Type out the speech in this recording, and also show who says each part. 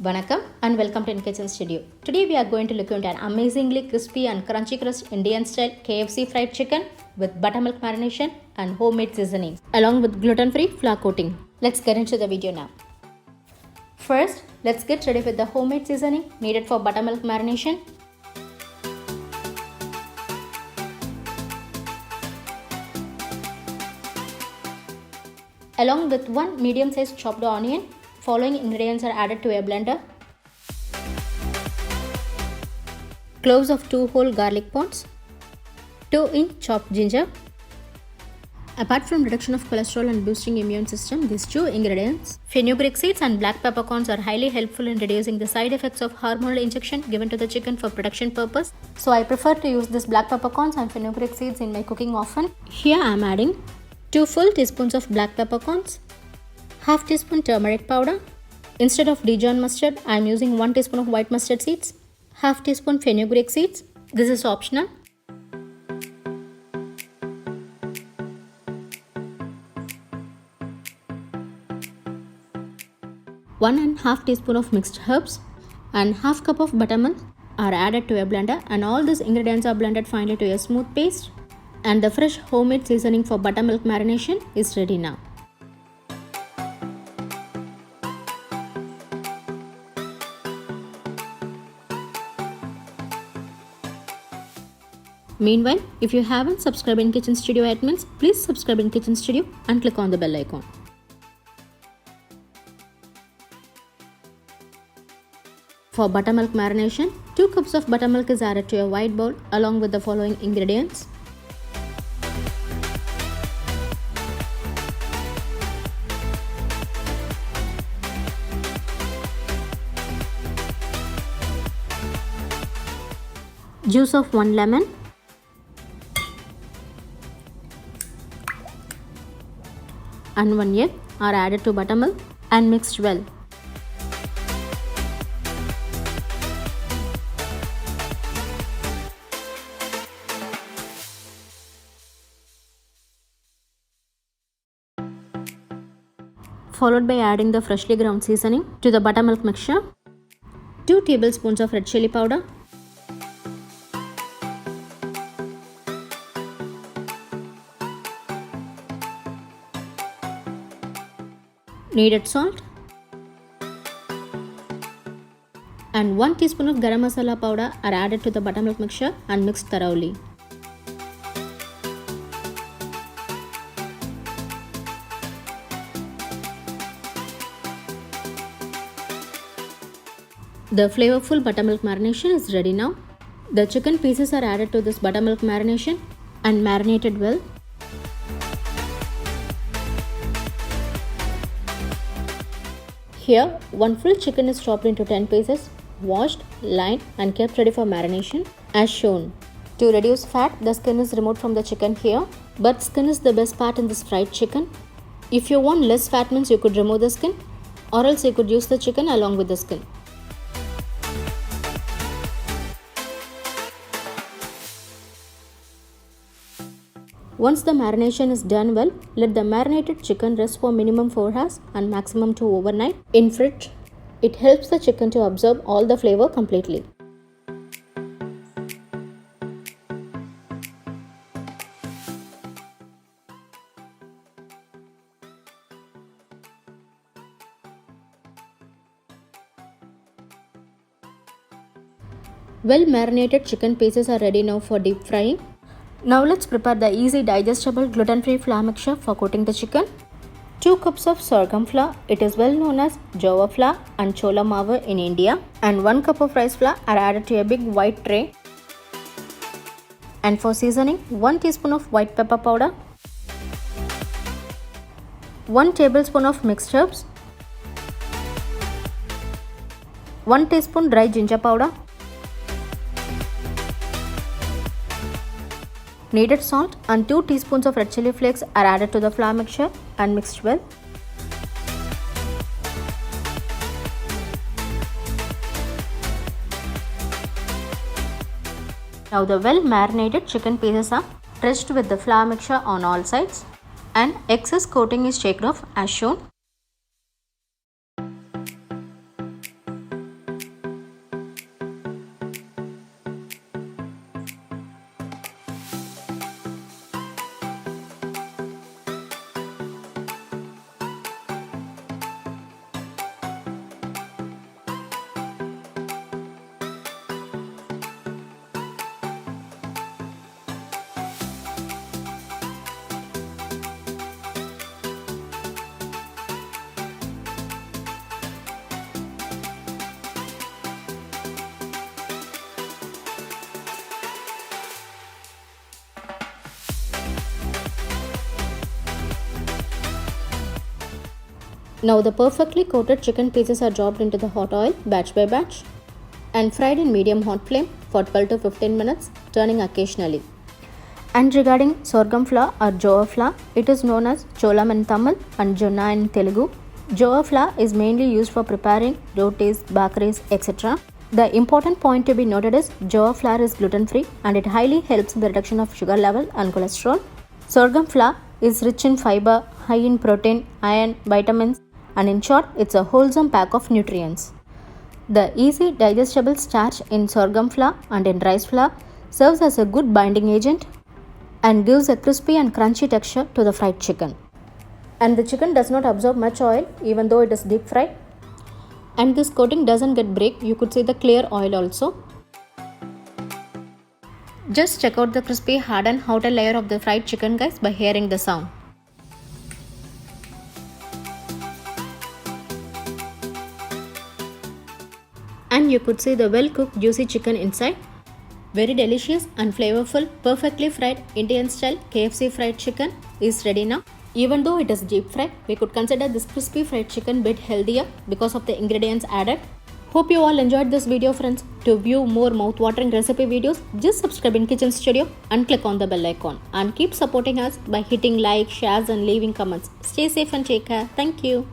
Speaker 1: Vanakkam and welcome to Kitchen Studio. Today we are going to look into an amazingly crispy and crunchy crust Indian style KFC fried chicken with buttermilk marination and homemade seasoning along with gluten-free flour coating. Let's get into the video now. First, let's get ready with the homemade seasoning needed for buttermilk marination. Along with one medium-sized chopped onion, following ingredients are added to a blender. Cloves of 2 whole garlic pods, 2-inch chopped ginger. Apart from reduction of cholesterol and boosting immune system, these two ingredients, fenugreek seeds and black peppercorns, are highly helpful in reducing the side effects of hormonal injection given to the chicken for production purpose. So I prefer to use this black peppercorns and fenugreek seeds in my cooking often. Here I am adding 2 full teaspoons of black peppercorns, half teaspoon turmeric powder. Instead of Dijon mustard, I am using 1 teaspoon of white mustard seeds, half teaspoon fenugreek seeds. This is optional. 1.5 teaspoon of mixed herbs and half cup of buttermilk are added to a blender, and all these ingredients are blended finely to a smooth paste, and the fresh homemade seasoning for buttermilk marination is ready now. Meanwhile, if you haven't subscribed in Kitchen Studio admins, please subscribe in Kitchen Studio and click on the bell icon. For buttermilk marination, 2 cups of buttermilk is added to a wide bowl along with the following ingredients. Juice of 1 lemon, and 1 egg are added to buttermilk and mixed well. Followed by adding the freshly ground seasoning to the buttermilk mixture, 2 tablespoons of red chili powder, needed salt, and 1 teaspoon of garam masala powder are added to the buttermilk mixture and mixed thoroughly. The flavorful buttermilk marination is ready now. The chicken pieces are added to this buttermilk marination and marinated well. Here, 1 full chicken is chopped into 10 pieces, washed, lined and kept ready for marination as shown. To reduce fat, the skin is removed from the chicken here, but skin is the best part in this fried chicken. If you want less fat means you could remove the skin, or else you could use the chicken along with the skin. Once the marination is done well, let the marinated chicken rest for minimum 4 hours and maximum 2 overnight in fridge. It helps the chicken to absorb all the flavor completely. Well marinated chicken pieces are ready now for deep frying. Now let's prepare the easy digestible gluten-free flour mixture for coating the chicken. 2 cups of sorghum flour, it is well known as jowar flour and chola mawa in India, and 1 cup of rice flour are added to a big white tray. And for seasoning, 1 teaspoon of white pepper powder, 1 tablespoon of mixed herbs, 1 teaspoon dry ginger powder, needed salt, and 2 teaspoons of red chili flakes are added to the flour mixture and mixed well. Now the well marinated chicken pieces are pressed with the flour mixture on all sides, and excess coating is shaken off as shown. Now the perfectly coated chicken pieces are dropped into the hot oil batch by batch and fried in medium hot flame for 12 to 15 minutes, turning occasionally. And regarding sorghum flour or jowar flour, it is known as cholam in Tamil and jonna in Telugu. Jowar flour is mainly used for preparing rotis, bakaris, etc. The important point to be noted is jowar flour is gluten-free and it highly helps in the reduction of sugar level and cholesterol. Sorghum flour is rich in fiber, high in protein, iron, vitamins, and in short, it's a wholesome pack of nutrients. The easy digestible starch in sorghum flour and in rice flour serves as a good binding agent and gives a crispy and crunchy texture to the fried chicken. And the chicken does not absorb much oil even though it is deep fried. And this coating doesn't get break, you could see the clear oil also. Just check out the crispy hardened outer layer of the fried chicken guys by hearing the sound. And you could see the well cooked juicy chicken inside. Very delicious and flavorful, perfectly fried Indian style KFC fried chicken is ready now. Even though it is deep fried, we could consider this crispy fried chicken bit healthier because of the ingredients added. Hope you all enjoyed this video friends. To view more mouth-watering recipe videos, just subscribe in Kitchen Studio and click on the bell icon. And keep supporting us by hitting like, shares and leaving comments. Stay safe and take care. Thank you.